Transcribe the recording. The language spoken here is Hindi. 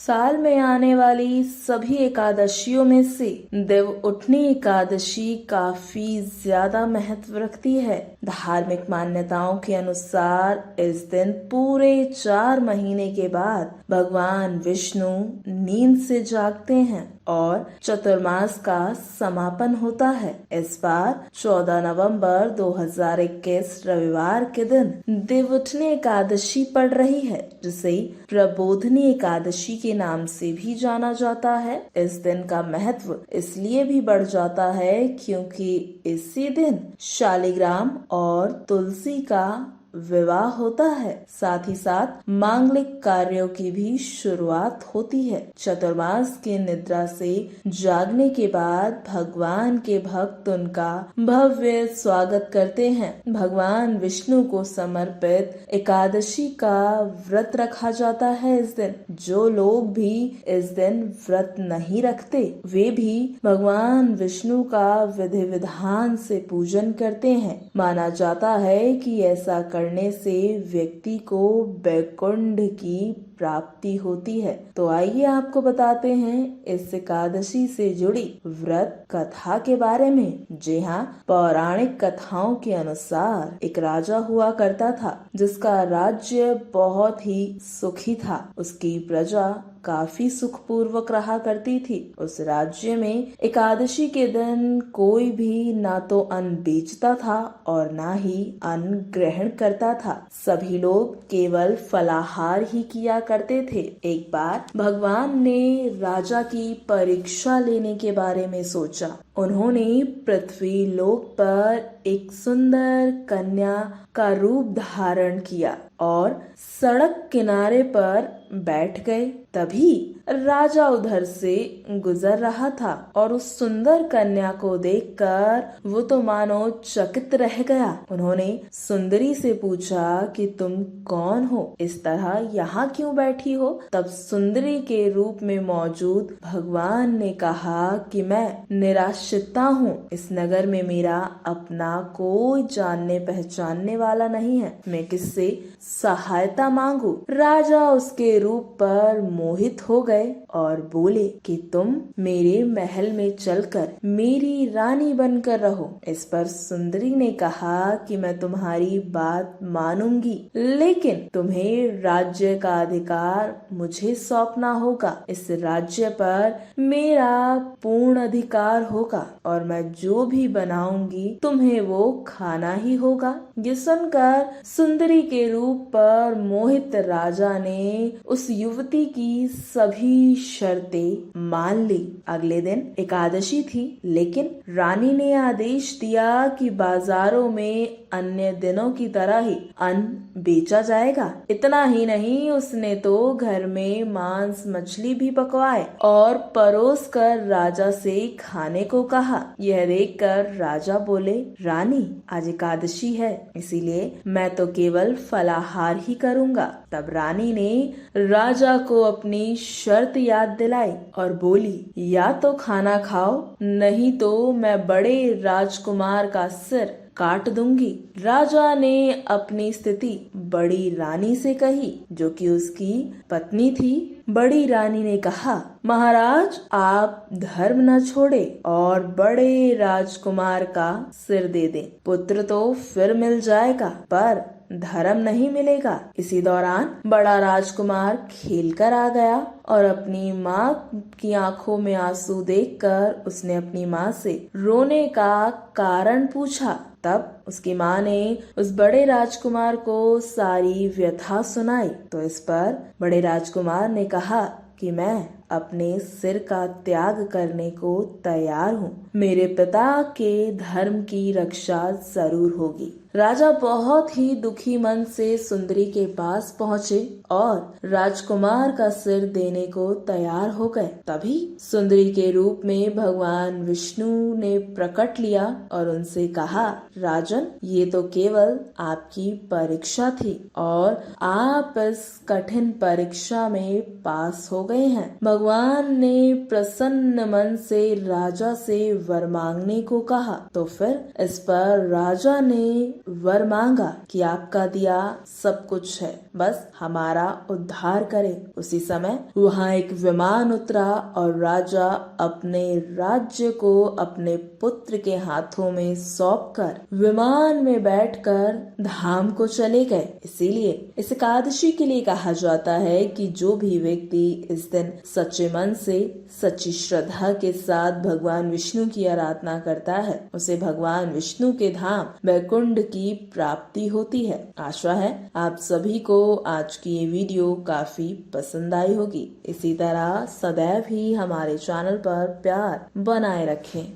साल में आने वाली सभी एकादशियों में से देव उठनी एकादशी काफी ज्यादा महत्व रखती है। धार्मिक मान्यताओं के अनुसार इस दिन पूरे 4 महीने के बाद भगवान विष्णु नींद से जागते हैं और चतुर्मास का समापन होता है। इस बार 14 नवंबर 2021 रविवार के दिन देवउठनी एकादशी पड़ रही है, जिसे प्रबोधनी एकादशी के नाम से भी जाना जाता है। इस दिन का महत्व इसलिए भी बढ़ जाता है क्योंकि इसी दिन शालिग्राम और तुलसी का विवाह होता है। साथ ही साथ मांगलिक कार्यों की भी शुरुआत होती है। चतुर्मास की निद्रा से जागने के बाद भगवान के भक्त उनका भव्य स्वागत करते हैं। भगवान विष्णु को समर्पित एकादशी का व्रत रखा जाता है। इस दिन जो लोग भी इस दिन व्रत नहीं रखते, वे भी भगवान विष्णु का विधि विधान से पूजन करते हैं। माना जाता है कि ऐसा करने से व्यक्ति को वैकुंठ की प्राप्ति होती है। तो आइए आपको बताते हैं इस एकादशी से जुड़ी व्रत कथा के बारे में। जी हाँ, पौराणिक कथाओं के अनुसार एक राजा हुआ करता था जिसका राज्य बहुत ही सुखी था। उसकी प्रजा काफी सुखपूर्वक रहा करती थी। उस राज्य में एकादशी के दिन कोई भी ना तो अन्न बेचता था और ना ही अन्न ग्रहण करता था। सभी लोग केवल फलाहार ही किया करते थे। एक बार भगवान ने राजा की परीक्षा लेने के बारे में सोचा। उन्होंने पृथ्वी लोक पर एक सुंदर कन्या का रूप धारण किया और सड़क किनारे पर बैठ गए। तभी राजा उधर से गुजर रहा था और उस सुंदर कन्या को देखकर वो तो मानो चकित रह गया। उन्होंने सुंदरी से पूछा कि तुम कौन हो, इस तरह यहाँ क्यों बैठी हो? तब सुंदरी के रूप में मौजूद भगवान ने कहा कि मैं निराश्रिता हूँ। इस नगर में मेरा अपना कोई जानने पहचानने वाला नहीं है। मैं किससे सहायता मांगू? राजा उसके रूप पर मोहित हो गए और बोले कि तुम मेरे महल में चलकर मेरी रानी बनकर रहो। इस पर सुंदरी ने कहा कि मैं तुम्हारी बात मानूंगी, लेकिन तुम्हें राज्य का अधिकार मुझे सौंपना होगा। इस राज्य पर मेरा पूर्ण अधिकार होगा और मैं जो भी बनाऊंगी तुम्हें वो खाना ही होगा। ये सुनकर सुंदरी के रूप पर मोहित राजा ने उस युवती की सभी शर्तें मान ली। अगले दिन एकादशी थी, लेकिन रानी ने आदेश दिया कि बाजारों में अन्य दिनों की तरह ही अन्न बेचा जाएगा। इतना ही नहीं, उसने तो घर में मांस मछली भी पकवाए और परोस कर राजा से खाने को कहा। यह देखकर राजा बोले, रानी आज एकादशी है, इसीलिए मैं तो केवल फलाहार ही करूंगा। तब रानी ने राजा को अपनी शर्त याद दिलाई और बोली, या तो खाना खाओ, नहीं तो मैं बड़े राजकुमार का सिर काट दूंगी। राजा ने अपनी स्थिति बड़ी रानी से कही, जो कि उसकी पत्नी थी। बड़ी रानी ने कहा, महाराज आप धर्म न छोड़े और बड़े राजकुमार का सिर दे दें। पुत्र तो फिर मिल जाएगा, पर धर्म नहीं मिलेगा। इसी दौरान बड़ा राजकुमार खेलकर आ गया और अपनी माँ की आंखों में आंसू देखकर उसने अपनी माँ से रोने का कारण पूछा। तब उसकी माँ ने उस बड़े राजकुमार को सारी व्यथा सुनाई। तो इस पर बड़े राजकुमार ने कहा कि मैं अपने सिर का त्याग करने को तैयार हूँ। मेरे पिता के धर्म की रक्षा जरूर होगी। राजा बहुत ही दुखी मन से सुंदरी के पास पहुँचे और राजकुमार का सिर देने को तैयार हो गए। तभी सुंदरी के रूप में भगवान विष्णु ने प्रकट लिया और उनसे कहा, राजन ये तो केवल आपकी परीक्षा थी और आप इस कठिन परीक्षा में पास हो गए हैं। भगवान ने प्रसन्न मन से राजा से वर मांगने को कहा। तो फिर इस पर राजा ने वर मांगा कि आपका दिया सब कुछ है, बस हमारा उद्धार करे। उसी समय वहाँ एक विमान उतरा और राजा अपने राज्य को अपने पुत्र के हाथों में सौंपकर विमान में बैठकर धाम को चले गए। इसीलिए इस एकादशी के लिए कहा जाता है कि जो भी व्यक्ति इस दिन सच्चे मन से, सच्ची श्रद्धा के साथ भगवान विष्णु की आराधना करता है, उसे भगवान विष्णु के धाम वैकुंठ की प्राप्ति होती है। आशा है आप सभी को आज की ये वीडियो काफी पसंद आई होगी। इसी तरह सदैव ही हमारे चैनल पर प्यार बनाए रखें।